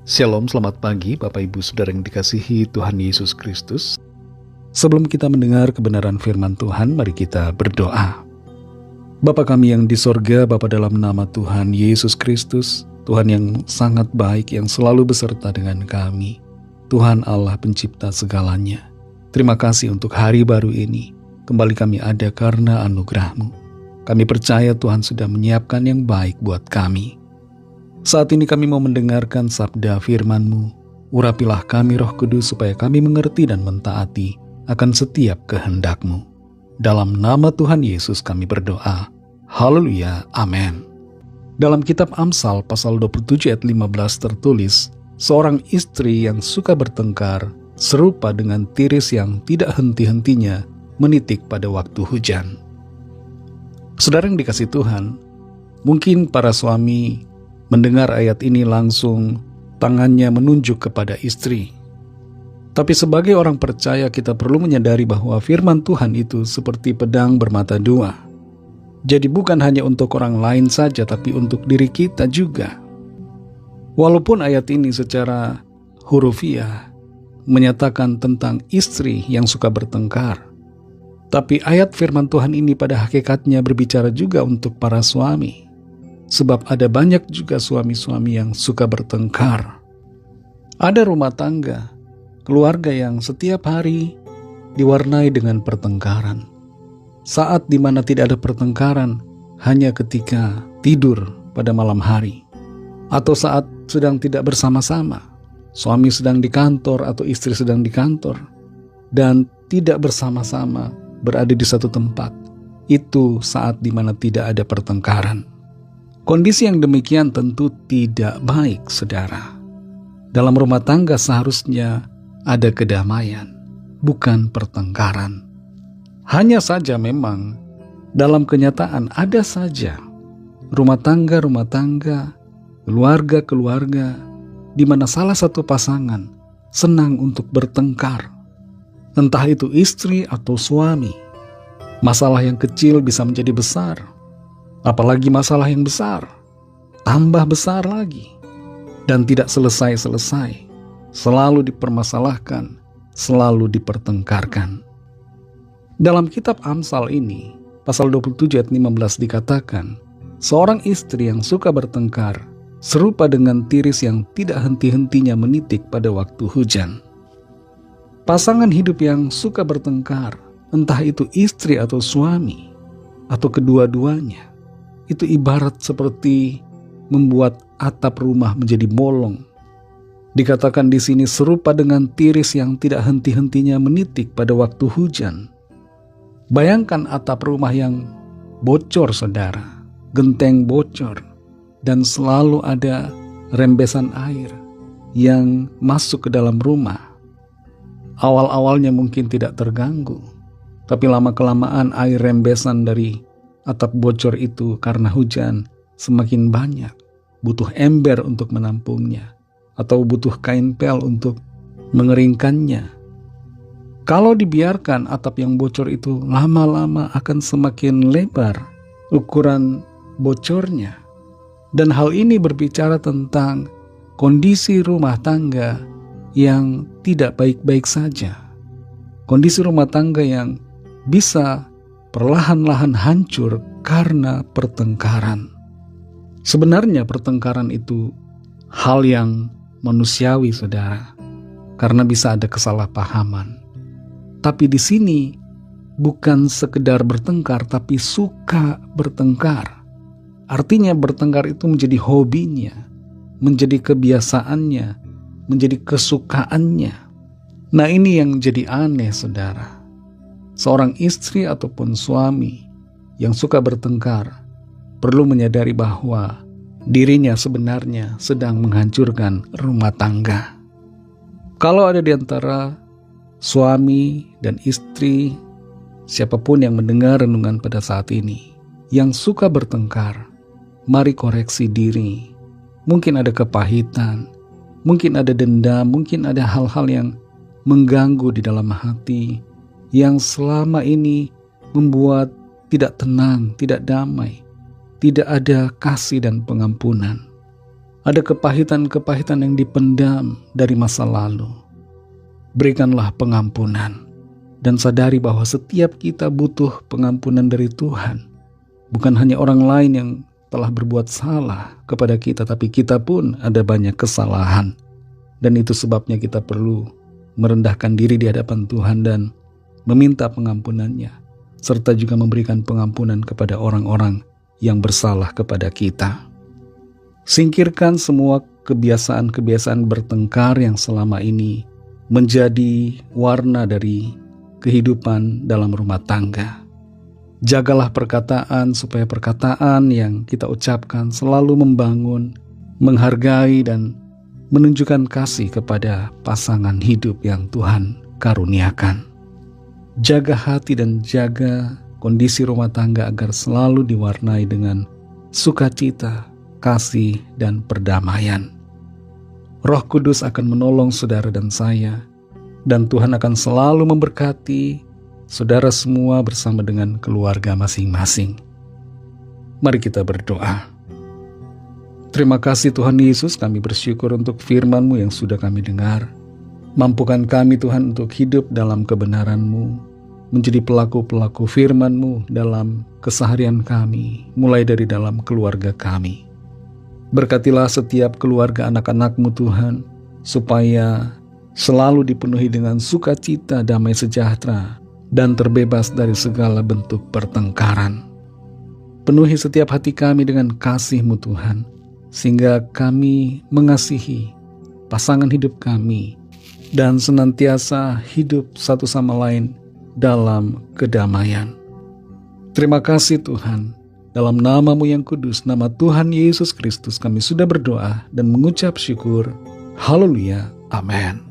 Shalom, selamat pagi Bapak Ibu Saudara yang dikasihi Tuhan Yesus Kristus. Sebelum kita mendengar kebenaran firman Tuhan, mari kita berdoa. Bapa kami yang di sorga, Bapa dalam nama Tuhan Yesus Kristus, Tuhan yang sangat baik, yang selalu beserta dengan kami. Tuhan Allah pencipta segalanya. Terima kasih untuk hari baru ini. Kembali kami ada karena anugerah-Mu. Kami percaya Tuhan sudah menyiapkan yang baik buat kami. Saat ini kami mau mendengarkan sabda firman-Mu. Urapilah kami Roh Kudus supaya kami mengerti dan mentaati akan setiap kehendak-Mu. Dalam nama Tuhan Yesus kami berdoa. Haleluya, amin. Dalam kitab Amsal pasal 27 ayat 15 tertulis, seorang istri yang suka bertengkar serupa dengan tiris yang tidak henti-hentinya menitik pada waktu hujan. Saudara yang dikasihi Tuhan, mungkin para suami mendengar ayat ini langsung tangannya menunjuk kepada istri. Tapi sebagai orang percaya kita perlu menyadari bahwa firman Tuhan itu seperti pedang bermata dua. Jadi bukan hanya untuk orang lain saja, tapi untuk diri kita juga. Walaupun ayat ini secara hurufiah menyatakan tentang istri yang suka bertengkar, tapi ayat firman Tuhan ini pada hakikatnya berbicara juga untuk para suami. Sebab ada banyak juga suami-suami yang suka bertengkar. Ada rumah tangga, keluarga yang setiap hari diwarnai dengan pertengkaran. Saat di mana tidak ada pertengkaran hanya ketika tidur pada malam hari. Atau saat sedang tidak bersama-sama. Suami sedang di kantor atau istri sedang di kantor. Dan tidak bersama-sama berada di satu tempat. Itu saat di mana tidak ada pertengkaran. Kondisi yang demikian tentu tidak baik, saudara. Dalam rumah tangga seharusnya ada kedamaian, bukan pertengkaran. Hanya saja memang dalam kenyataan ada saja rumah tangga, keluarga di mana salah satu pasangan senang untuk bertengkar. Entah itu istri atau suami. Masalah yang kecil bisa menjadi besar. Apalagi masalah yang besar, tambah besar lagi, dan tidak selesai-selesai, selalu dipermasalahkan, selalu dipertengkarkan. Dalam kitab Amsal ini, pasal 27 ayat 15 dikatakan, seorang istri yang suka bertengkar, serupa dengan tiris yang tidak henti-hentinya menitik pada waktu hujan. Pasangan hidup yang suka bertengkar, entah itu istri atau suami, atau kedua-duanya, itu ibarat seperti membuat atap rumah menjadi bolong. Dikatakan di sini serupa dengan tiris yang tidak henti-hentinya menitik pada waktu hujan. Bayangkan atap rumah yang bocor, saudara, genteng bocor, dan selalu ada rembesan air yang masuk ke dalam rumah. Awal-awalnya mungkin tidak terganggu, tapi lama-kelamaan air rembesan dari atap bocor itu karena hujan semakin banyak, butuh ember untuk menampungnya, atau butuh kain pel untuk mengeringkannya. Kalau dibiarkan atap yang bocor itu lama-lama akan semakin lebar ukuran bocornya. Dan hal ini berbicara tentang kondisi rumah tangga yang tidak baik-baik saja. Kondisi rumah tangga yang bisa perlahan-lahan hancur karena pertengkaran. Sebenarnya pertengkaran itu hal yang manusiawi, saudara, karena bisa ada kesalahpahaman. Tapi di sini bukan sekedar bertengkar, tapi suka bertengkar. Artinya bertengkar itu menjadi hobinya, menjadi kebiasaannya, menjadi kesukaannya. Nah, ini yang jadi aneh, saudara. Seorang istri ataupun suami yang suka bertengkar perlu menyadari bahwa dirinya sebenarnya sedang menghancurkan rumah tangga. Kalau ada di antara suami dan istri, siapapun yang mendengar renungan pada saat ini, yang suka bertengkar, mari koreksi diri. Mungkin ada kepahitan, mungkin ada dendam, mungkin ada hal-hal yang mengganggu di dalam hati, yang selama ini membuat tidak tenang, tidak damai, tidak ada kasih dan pengampunan. Ada kepahitan-kepahitan yang dipendam dari masa lalu. Berikanlah pengampunan dan sadari bahwa setiap kita butuh pengampunan dari Tuhan. Bukan hanya orang lain yang telah berbuat salah kepada kita, tapi kita pun ada banyak kesalahan. Dan itu sebabnya kita perlu merendahkan diri di hadapan Tuhan dan meminta pengampunannya, serta juga memberikan pengampunan kepada orang-orang yang bersalah kepada kita. Singkirkan semua kebiasaan-kebiasaan bertengkar yang selama ini menjadi warna dari kehidupan dalam rumah tangga. Jagalah perkataan supaya perkataan yang kita ucapkan selalu membangun, menghargai, dan menunjukkan kasih kepada pasangan hidup yang Tuhan karuniakan. Jaga hati dan jaga kondisi rumah tangga agar selalu diwarnai dengan sukacita, kasih, dan perdamaian. Roh Kudus akan menolong saudara dan saya, dan Tuhan akan selalu memberkati saudara semua bersama dengan keluarga masing-masing. Mari kita berdoa. Terima kasih Tuhan Yesus, kami bersyukur untuk firman-Mu yang sudah kami dengar. Mampukan kami Tuhan untuk hidup dalam kebenaran-Mu, menjadi pelaku-pelaku firman-Mu dalam keseharian kami, mulai dari dalam keluarga kami. Berkatilah setiap keluarga anak-anak-Mu Tuhan, supaya selalu dipenuhi dengan sukacita, damai sejahtera, dan terbebas dari segala bentuk pertengkaran. Penuhi setiap hati kami dengan kasih-Mu Tuhan, sehingga kami mengasihi pasangan hidup kami, dan senantiasa hidup satu sama lain dalam kedamaian. Terima kasih Tuhan. Dalam nama-Mu yang kudus, nama Tuhan Yesus Kristus, kami sudah berdoa dan mengucap syukur. Haleluya. Amin.